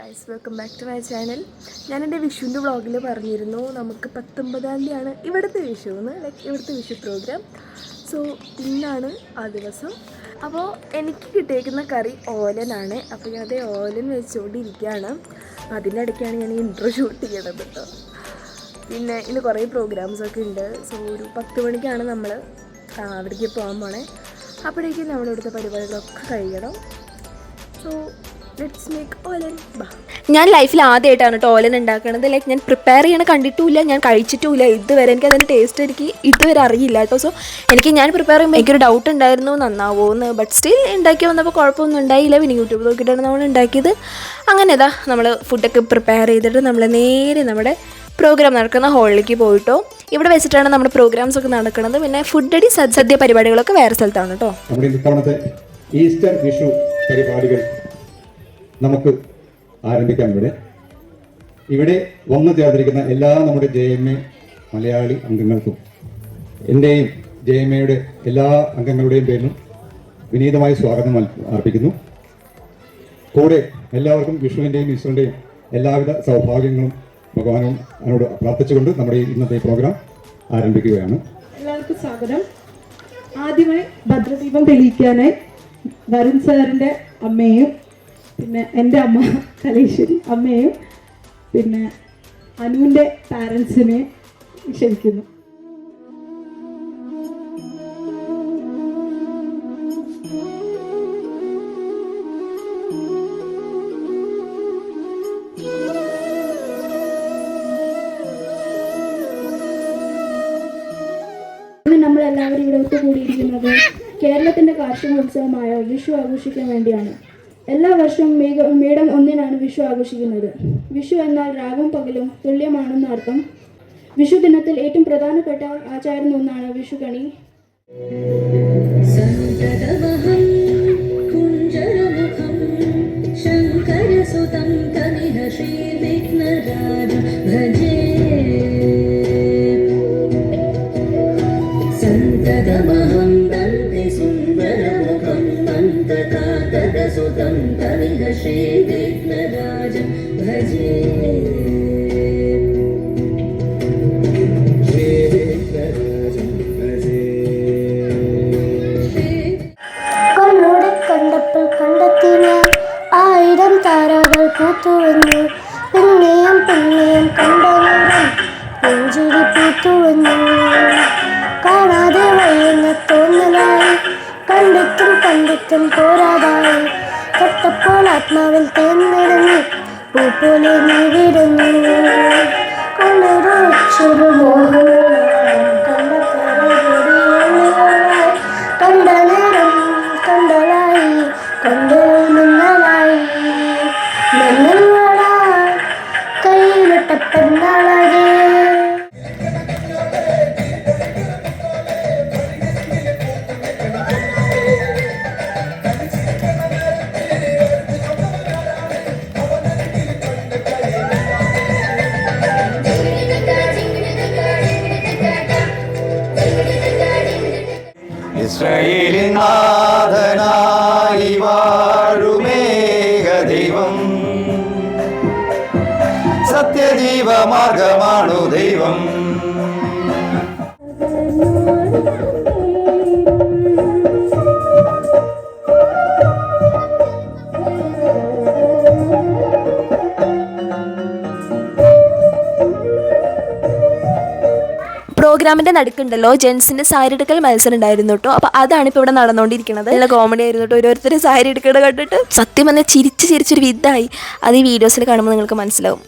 Guys, welcome back to my channel. ഞാൻ എൻ്റെ വിഷുവിൻ്റെ വ്ളോഗിൽ പറഞ്ഞിരുന്നു നമുക്ക് 19-ാം തീയതിയാണ് ഇവിടുത്തെ വിഷു എന്ന്, ഇവിടുത്തെ വിഷു പ്രോഗ്രാം. സോ ഇന്നാണ് ആ ദിവസം. അപ്പോൾ എനിക്ക് കിട്ടിയേക്കുന്ന കറി ഓലനാണ്. അപ്പോൾ ഞാൻ അതേ ഓലൻ വെച്ചുകൊണ്ടിരിക്കുകയാണ്. അതിൻ്റെ ഇടയ്ക്കാണ് ഞാൻ ഇൻട്രോ ഷൂട്ട് ചെയ്യണത് കേട്ടോ. പിന്നെ ഇന്ന് കുറേ പ്രോഗ്രാംസൊക്കെ ഉണ്ട്. സോ ഒരു 10 മണിക്കാണ് നമ്മൾ അവിടേക്ക് പോകാൻ പോണേ. അപ്പോഴേക്കും നമ്മളിവിടുത്തെ പരിപാടികളൊക്കെ കഴിയണം. സോ ലെറ്റ്സ് മേക്ക് ഓലൻ. ഞാൻ ലൈഫിൽ ആദ്യമായിട്ടാണ് കേട്ടോ ഓലൻ ഉണ്ടാക്കുന്നത്. ഞാൻ പ്രിപ്പയർ ചെയ്യണ കണ്ടിട്ടുമില്ല, ഞാൻ കഴിച്ചിട്ടുമില്ല ഇതുവരെ. എനിക്ക് അതിൻ്റെ ടേസ്റ്റ് എനിക്ക് ഇതുവരെ അറിയില്ല കേട്ടോ. സോ ഞാൻ പ്രിപ്പയർ ചെയ്യുമ്പോൾ എനിക്കൊരു ഡൗട്ട് ഉണ്ടായിരുന്നു നന്നാവോ എന്ന്. ബട്ട് സ്റ്റിൽ ഉണ്ടാക്കി വന്നപ്പോൾ കുഴപ്പമൊന്നും ഉണ്ടായില്ല. പിന്നെ യൂട്യൂബ് നോക്കിയിട്ടാണ് നമ്മൾ ഉണ്ടാക്കിയത്. അങ്ങനെ ഇതാ നമ്മൾ ഫുഡൊക്കെ പ്രിപ്പയർ ചെയ്തിട്ട് നമ്മൾ നേരെ നമ്മുടെ പ്രോഗ്രാം നടക്കുന്ന ഹാളിലേക്ക് പോയിട്ടോ. ഇവിടെ വെച്ചിട്ടാണ് നമ്മുടെ പ്രോഗ്രാംസ് ഒക്കെ നടക്കുന്നത്. പിന്നെ ഫുഡ് അടി സദ്യ പരിപാടികളൊക്കെ വേറെ സ്ഥലത്താണ് കേട്ടോ. ഈസ്റ്റർ വിഷു പരിപാടികൾ നമുക്ക് ആരംഭിക്കാം. ഇവിടെ വന്നു ചേർന്നിരിക്കുന്ന എല്ലാ നമ്മുടെ JMA മലയാളി അംഗങ്ങൾക്കും എൻ്റെയും JMAയുടെ എല്ലാ അംഗങ്ങളുടെയും പേരിലും വിനീതമായി സ്വാഗതം അർപ്പിക്കുന്നു. കൂടെ എല്ലാവർക്കും വിഷുവിൻ്റെയും ഈസ്റ്ററിൻ്റെയും എല്ലാവിധ സൗഭാഗ്യങ്ങളും ഭഗവാനും അതിനോട് പ്രാർത്ഥിച്ചുകൊണ്ട് നമ്മുടെ ഇന്നത്തെ പ്രോഗ്രാം ആരംഭിക്കുകയാണ്. എല്ലാവർക്കും സ്വാഗതം. ആദ്യമായി ഭദ്രദീപം തെളിയിക്കാനായി വരുൺ സാറിൻ്റെ അമ്മയും പിന്നെ എൻ്റെ അമ്മ കലേശ്വരി അമ്മയും പിന്നെ അനുവിൻ്റെ പാരൻസിനെ ക്ഷണിക്കുന്നു. നമ്മളെല്ലാവരും ഇവിടെ ഒത്തുകൂടിയിരിക്കുന്നത് കേരളത്തിൻ്റെ കാർഷികോത്സവമായ വിഷു ആഘോഷിക്കാൻ വേണ്ടിയാണ്. എല്ലാ വർഷവും മേടം 1-നാണ് വിഷു ആഘോഷിക്കുന്നത്. വിഷു എന്നാൽ രാവും പകലും തുല്യമാണെന്ന് അർത്ഥം. വിഷു ദിനത്തിൽ ഏറ്റവും പ്രധാനപ്പെട്ട ആചാരം ഒന്നാണ് വിഷുക്കണി. കണ്ടപ്പോൾ കണ്ടെത്തിനെ 1000 താരകൾ പൂത്തുവന്നു. പിന്നെയും പിന്നെയും കണ്ട നേരം നെഞ്ചിരി പൂത്തുവന്നു. കാണാതെ വയ്യുന്ന തോന്നലായി കണ്ടിട്ടും കണ്ടിട്ടും പോരാതായി. തൊട്ടപ്പോൾ ആത്മാവിൽ തേന്നിടങ്ങി പൂ പോലെ നീ വിടുന്നു. കൊണ്ടൊരു മോഹം കണ്ട കരകൂടിയായി കണ്ട നേരം കണ്ടലായി കണ്ടു നിന്നലായി മണ്ണുകളായി കയ്യിലിട്ട പെണ്ണാളകെ. ഇസ്രായേലിൻ നാഥനായി വാഴുമേക ദൈവം, സത്യജീവമാർഗമാണു ദൈവം. പ്രോഗ്രാമിൻ്റെ നടുക്കുണ്ടല്ലോ ജെൻസിൻ്റെ സാരി എടുക്കൽ മത്സരം ഉണ്ടായിരുന്നു കേട്ടോ. അപ്പോൾ അതാണ് ഇപ്പോൾ ഇവിടെ നടന്നുകൊണ്ടിരിക്കുന്നത്. നല്ല കോമഡി ആയിരുന്നു കേട്ടോ. ഓരോരുത്തർ സാരി എടുക്കുന്നത് കണ്ടിട്ട് സത്യം പറഞ്ഞാൽ ചിരിച്ചൊരു വിധായി. അത് ഈ വീഡിയോസിൽ കാണുമ്പോൾ നിങ്ങൾക്ക് മനസ്സിലാവും.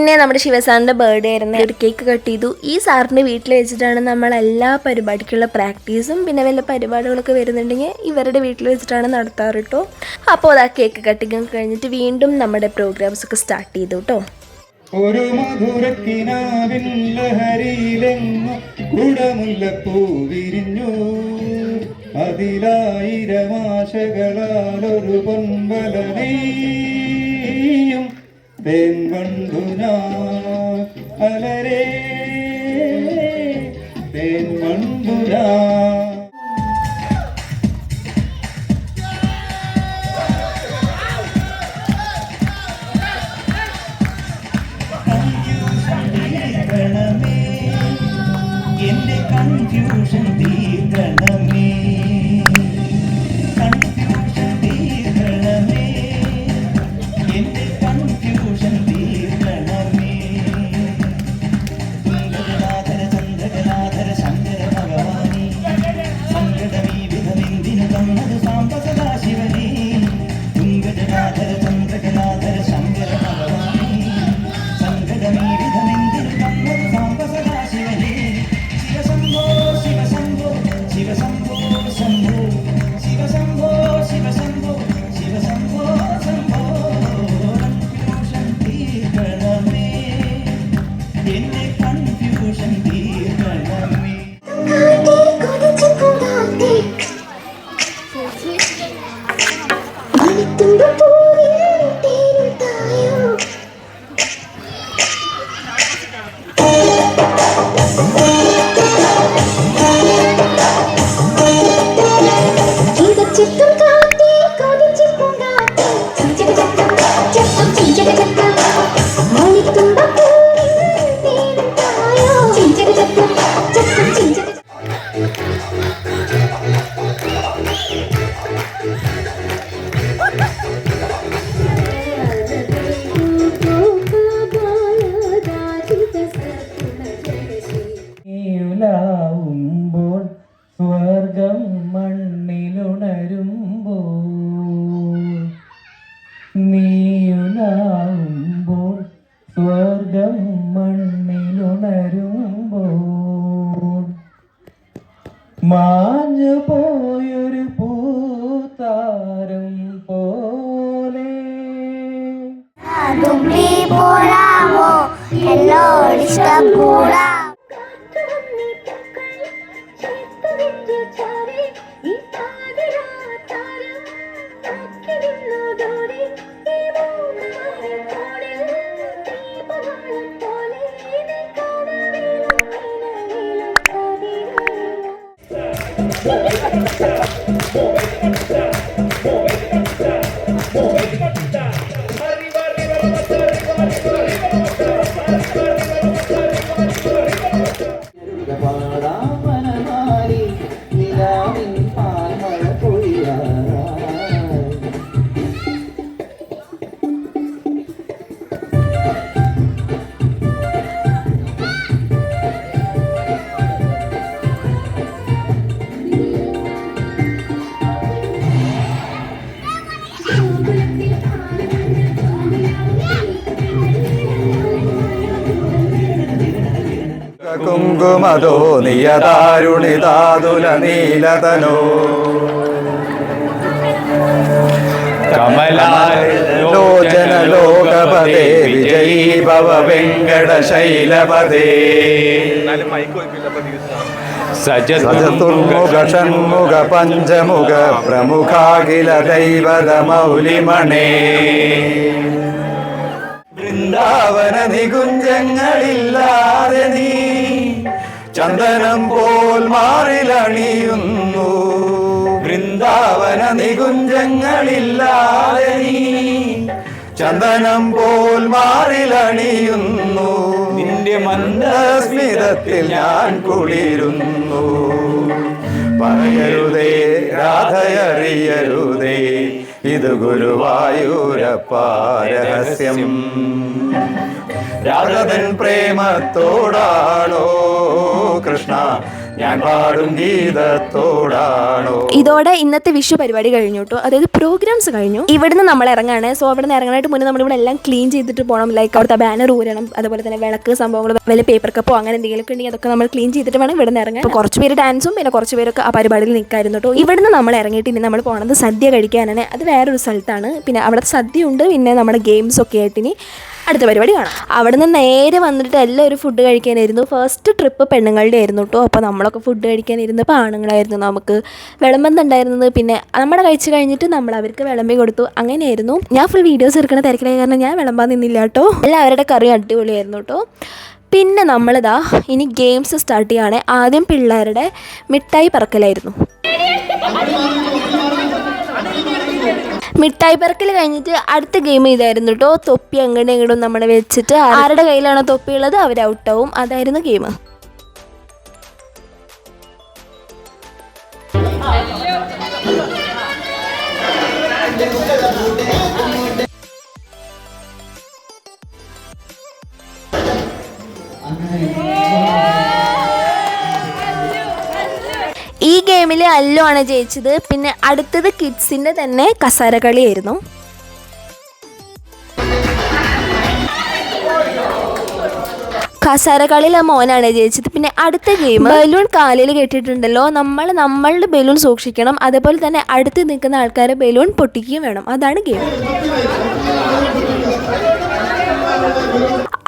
പിന്നെ നമ്മുടെ ശിവസാറിൻ്റെ ബർത്ത്ഡേ ആയിരുന്നു. ഒരു കേക്ക് കട്ട് ചെയ്തു. ഈ സാറിൻ്റെ വീട്ടിൽ വെച്ചിട്ടാണ് നമ്മൾ എല്ലാ പരിപാടിക്കുള്ള പ്രാക്ടീസും പിന്നെ വല്ല പരിപാടികളൊക്കെ വരുന്നുണ്ടെങ്കിൽ ഇവരുടെ വീട്ടിൽ വെച്ചിട്ടാണ് നടത്താറ് കേട്ടോ. അപ്പോൾ ആ കേക്ക് കട്ടിങ് കഴിഞ്ഞിട്ട് വീണ്ടും നമ്മുടെ പ്രോഗ്രാംസ് ഒക്കെ സ്റ്റാർട്ട് ചെയ്തു കേട്ടോ. ഒരു മധുരക്കിനാവിൻ ലഹരിയിലെങ്ങു കുടമുല്ലപ്പൂ വിരിഞ്ഞു, അതിലായിരമാശകളാലൊരു പൊൻവല നെയ്യും തേൻ കണ്ടു ഞാൻ അലരേ തേൻ കണ്ടു ഞാൻ. എന്റെ കൺഫ്യൂഷൻ തീർക്കണമേ, കൺഫ്യൂഷൻ തീർക്കണമേ, എന്റെ കൺഫ്യൂഷൻ തീർക്കണമേ. തുങ്കജനാഥര ചന്ദ്രകലാധര ശങ്കര ഭഗവാനി, സങ്കടമീ വിധമെന്തിനു തന്നത് സാംബ സദാശിവനേ. തുങ്കജനാഥര ചന്ദ്രകലാധര ശങ്കര ഭഗവാനി, സങ്കടമീ വിധമെന്തിനു തന്നത് സാംബ സദാശിവനേ. ശിവശംഭോ ശിവശംഭോ ശിവശംഭോ ശംഭോ ശിവശംഭോ ശിവശംഭോ ശിവശംഭോ ശംഭോ. കൺഫ്യൂഷൻ തീർക്കണമേ, എന്റെ കൺഫ്യൂഷൻ തീർക്കണമേ. നീയുലാവുമ്പോൾ സ്വർഗം മണ്ണിലുണരുമ്പോൾ, നീയുലാവുമ്പോൾ സ്വർഗം മണ്ണിലുണരുമ്പോൾ, മാഞ്ഞു പോയൊരു പൂത്താരം പോലെ പോരാമോ എന്നോട് ഇഷ്ടം കൂടാ. പാടാമനമാരി നിലാവിൻ പാൽമഴ പൊഴിയാറായി. കുങ്കുമതോ നിയതാരുണിതാതുല നീലതനോ കമലാലോചന ലോകപദേ വിജയീ ഭവ വെങ്കടശൈലപദേ. സജതുർമുഖ ഷൺമുഖ പഞ്ചമുഖ പ്രമുഖാഖില ദൈവത മൗലിമണേ. വൃന്ദാവന നികുഞ്ചങ്ങളില്ലാതെ നീ ചന്ദനം പോൽ മാറിലണിയുന്നു. വൃന്ദാവന നികുഞ്ചങ്ങളില്ലാതെ നീ ചന്ദനം പോൽ മാറിലണിയുന്നു. നിന്റെ മന്ദസ്മിതത്തിൽ ഞാൻ കുളിരുന്നു. പറയരുതേ രാധയറിയരുതേ ഇത് ഗുരുവായൂരപ്പ രഹസ്യം. രാധതൻ പ്രേമത്തോടാണോ കൃഷ്ണ ഞാൻ പാടും ഗീതത്തോടാണോ. ഇതോടെ ഇന്നത്തെ വിഷു പരിപാടി കഴിഞ്ഞു കേട്ടോ. അതായത് പ്രോഗ്രാംസ് കഴിഞ്ഞു. ഇവിടുന്ന് നമ്മൾ ഇറങ്ങാണ്. സോ അവിടെ നിന്ന് ഇറങ്ങാനായിട്ട് മുന്നേ നമ്മളിവിടെ എല്ലാം ക്ലീൻ ചെയ്തിട്ട് പോകണം. ലൈക്ക് അവിടുത്തെ ബാനർ ഊരണം, അതുപോലെ തന്നെ വിളക്ക് സംഭവങ്ങൾ, വലിയ പേപ്പർ കപ്പോ അങ്ങനെ എന്തെങ്കിലുമൊക്കെ ഉണ്ടെങ്കിൽ അതൊക്കെ നമ്മൾ ക്ലീൻ ചെയ്തിട്ട് വേണം ഇവിടെ നിന്ന് ഇറങ്ങാൻ. കുറച്ച് പേര് ഡാൻസും പിന്നെ കുറച്ച് പേരൊക്കെ ആ പരിപാടിയിൽ നിൽക്കായിരുന്നു കേട്ടോ. ഇവിടുന്ന് നമ്മൾ ഇറങ്ങിയിട്ട് ഇനി നമ്മൾ പോകുന്നത് സദ്യ കഴിക്കാനാണ്. അത് വേറൊരു സ്ഥലത്താണ്. പിന്നെ അവിടെ സദ്യ ഉണ്ട്, പിന്നെ നമ്മുടെ ഗെയിംസ് ഒക്കെ ആയിട്ട് ഇനി അടുത്ത പരിപാടി കാണാം. അവിടെ നിന്ന് നേരെ വന്നിട്ട് എല്ലാവരും ഫുഡ് കഴിക്കാനായിരുന്നു. ഫസ്റ്റ് ട്രിപ്പ് പെണ്ണുങ്ങളുടെ ആയിരുന്നു കേട്ടോ. അപ്പോൾ നമ്മളൊക്കെ ഫുഡ് കഴിക്കാനിരുന്നപ്പോൾ ആണുങ്ങളായിരുന്നു നമുക്ക് വിളമ്പുന്നുണ്ടായിരുന്നത്. പിന്നെ നമ്മുടെ കഴിച്ച് കഴിഞ്ഞിട്ട് നമ്മൾ അവർക്ക് വിളമ്പി കൊടുത്തു. അങ്ങനെയായിരുന്നു. ഞാൻ ഫുൾ വീഡിയോസ് എടുക്കുന്ന തിരക്കിലായ കാരണം ഞാൻ വിളമ്പാൻ നിന്നില്ല കേട്ടോ. എല്ലാവരുടെ കറി അടിപൊളിയായിരുന്നു കേട്ടോ. പിന്നെ നമ്മളിതാ ഇനി ഗെയിംസ് സ്റ്റാർട്ട് ചെയ്യുകയാണ്. ആദ്യം പിള്ളേരുടെ മിഠായി പറക്കലായിരുന്നു. മിഠായി പറക്കൽ കഴിഞ്ഞിട്ട് അടുത്ത ഗെയിം ഇതായിരുന്നു കേട്ടോ. തൊപ്പി അങ്ങോട്ടും ഇങ്ങോട്ടും നമ്മൾ വെച്ചിട്ട് ആരുടെ കയ്യിലാണോ തൊപ്പി ഉള്ളത് അവർ ഔട്ടാവും. അതായിരുന്നു ഗെയിം. ഈ ഗെയിമിൽ അല്ലു ആണ് ജയിച്ചത്. പിന്നെ അടുത്തത് കിഡ്സിൻ്റെ തന്നെ കസാരകളിയായിരുന്നു. കസാരകളിയിലെ മോനാണ് ജയിച്ചത്. പിന്നെ അടുത്ത ഗെയിം ബലൂൺ കാലിൽ കെട്ടിയിട്ടുണ്ടല്ലോ, നമ്മളുടെ ബലൂൺ സൂക്ഷിക്കണം. അതേപോലെ തന്നെ അടുത്ത് നിൽക്കുന്ന ആൾക്കാരെ ബലൂൺ പൊട്ടിക്കുകയും വേണം. അതാണ് ഗെയിം.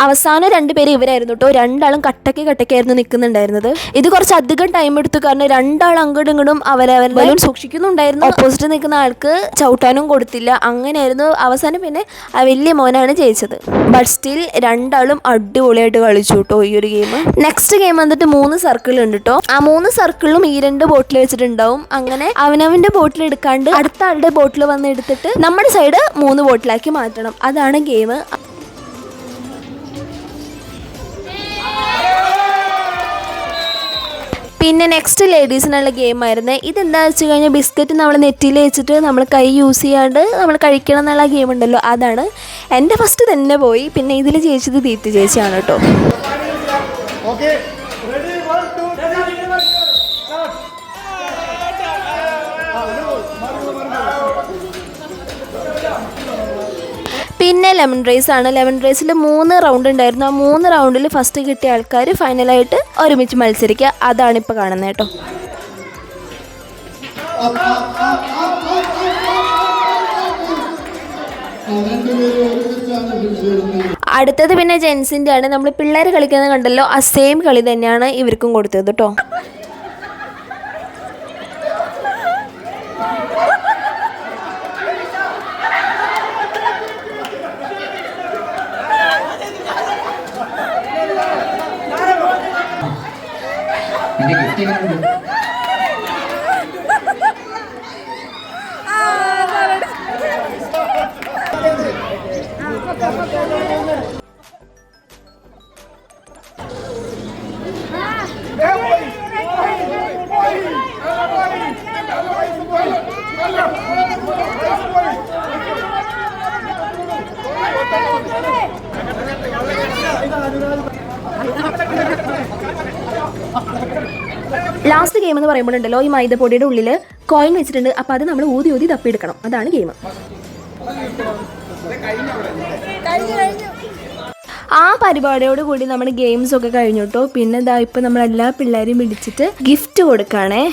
അവസാനം 2 പേര് ഇവരായിരുന്നു കേട്ടോ. 2 ആളും കട്ടക്കായിരുന്നു നിൽക്കുന്നുണ്ടായിരുന്നത്. ഇത് കുറച്ച് അധികം ടൈം എടുത്തു. കാരണം 2 ആൾ അങ്ങോട്ടും ഇങ്ങോട്ടും അവരവരുടെ ബലൂൺ സൂക്ഷിക്കുന്നുണ്ടായിരുന്നു. ഓപ്പോസിറ്റ് നിൽക്കുന്ന ആൾക്ക് ചവിട്ടാനും കൊടുത്തില്ല. അങ്ങനെയായിരുന്നു. അവസാനം പിന്നെ ആ വലിയ മോനാണ് ജയിച്ചത്. ബട്ട് സ്റ്റിൽ 2 ആളും അടിപൊളിയായിട്ട് കളിച്ചു കേട്ടോ ഈ ഒരു ഗെയിം. നെക്സ്റ്റ് ഗെയിം വന്നിട്ട് 3 സർക്കിൾ ഉണ്ട് കേട്ടോ. ആ 3 സർക്കിളിലും ഈ 2 ബോട്ടിൽ വെച്ചിട്ടുണ്ടാവും. അങ്ങനെ അവനവൻ്റെ ബോട്ടിൽ എടുക്കാണ്ട് അടുത്ത ആളുടെ ബോട്ടിൽ വന്ന് എടുത്തിട്ട് നമ്മുടെ സൈഡ് 3 ബോട്ടിലാക്കി മാറ്റണം. അതാണ് ഗെയിം. പിന്നെ നെക്സ്റ്റ് ലേഡീസിനുള്ള ഗെയിമായിരുന്നു. ഇതെന്താണെന്ന് വെച്ച് കഴിഞ്ഞാൽ ബിസ്ക്കറ്റ് നമ്മൾ നെറ്റിയിൽ വെച്ചിട്ട് നമ്മൾ കൈ യൂസ് ചെയ്യാണ്ട് നമ്മൾ കഴിക്കണം എന്നുള്ള ഗെയിം ഉണ്ടല്ലോ, അതാണ്. എൻ്റെ ഫസ്റ്റ് തന്നെ പോയി. പിന്നെ ഇതിൽ ജയിച്ചത് ദീപ്തി ചേച്ചിയാണ് കേട്ടോ. പിന്നെ ലെമൺ റൈസ് ആണ്. ലെമൺ റൈസിൽ 3 റൗണ്ട് ഉണ്ടായിരുന്നു. ആ 3 റൗണ്ടിൽ ഫസ്റ്റ് കിട്ടിയ ആൾക്കാർ ഫൈനലായിട്ട് ഒരുമിച്ച് മത്സരിക്കുക. അതാണിപ്പോൾ കാണുന്നത് കേട്ടോ. അടുത്തത് പിന്നെ ജെൻസിൻ്റെ ആണ്. നമ്മൾ പിള്ളേർ കളിക്കുന്നത് കണ്ടല്ലോ, ആ സെയിം കളി തന്നെയാണ് ഇവർക്കും കൊടുത്തത് കേട്ടോ. ലാസ്റ്റ് ഗെയിം എന്ന് പറയുമ്പോഴുണ്ടല്ലോ, ഈ മൈദപ്പൊടിയുടെ ഉള്ളിൽ കോയിൻ വെച്ചിട്ടുണ്ട്. അപ്പോൾ അത് നമ്മൾ ഊതി ഊതി തപ്പിയെടുക്കണം. അതാണ് ഗെയിം. ആ പരിപാടിയോട് കൂടി നമ്മുടെ ഗെയിംസ് ഒക്കെ കഴിഞ്ഞു കേട്ടോ. പിന്നെ ഇതാ ഇപ്പം നമ്മളെല്ലാ പിള്ളേരെയും പിടിച്ചിട്ട് ഗിഫ്റ്റ് കൊടുക്കുകയാണേ.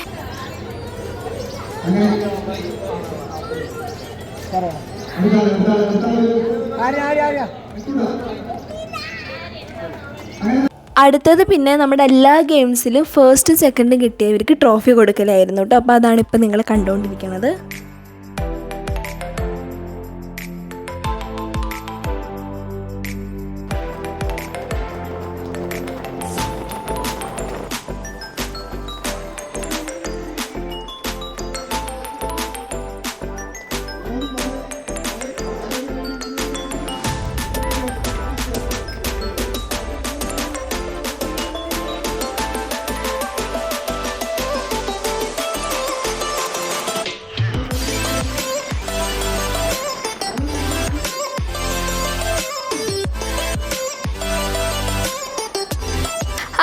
അടുത്തത് പിന്നെ നമ്മുടെ എല്ലാ ഗെയിംസിലും ഫസ്റ്റ് സെക്കൻഡ് കിട്ടിയവർക്ക് ട്രോഫി കൊടുക്കലായിരുന്നു കേട്ടോ. അപ്പോൾ അതാണ് ഇപ്പം നിങ്ങൾ കണ്ടുകൊണ്ടിരിക്കുന്നത്.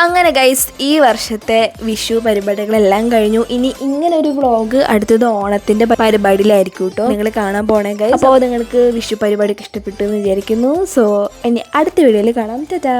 അങ്ങനെ ഗൈസ് ഈ വർഷത്തെ വിഷു പരിപാടികളെല്ലാം കഴിഞ്ഞു. ഇനി ഇങ്ങനെ ഒരു വ്ളോഗ് അടുത്തത് ഓണത്തിൻ്റെ പരിപാടിയിലായിരിക്കും കേട്ടോ നിങ്ങൾ കാണാൻ പോണേ ഗൈസ്. അപ്പോൾ നിങ്ങൾക്ക് വിഷു പരിപാടിയൊക്കെ ഇഷ്ടപ്പെട്ടു എന്ന് വിചാരിക്കുന്നു. സോ ഇനി അടുത്ത വീഡിയോയിൽ കാണാം. ടാറ്റാ.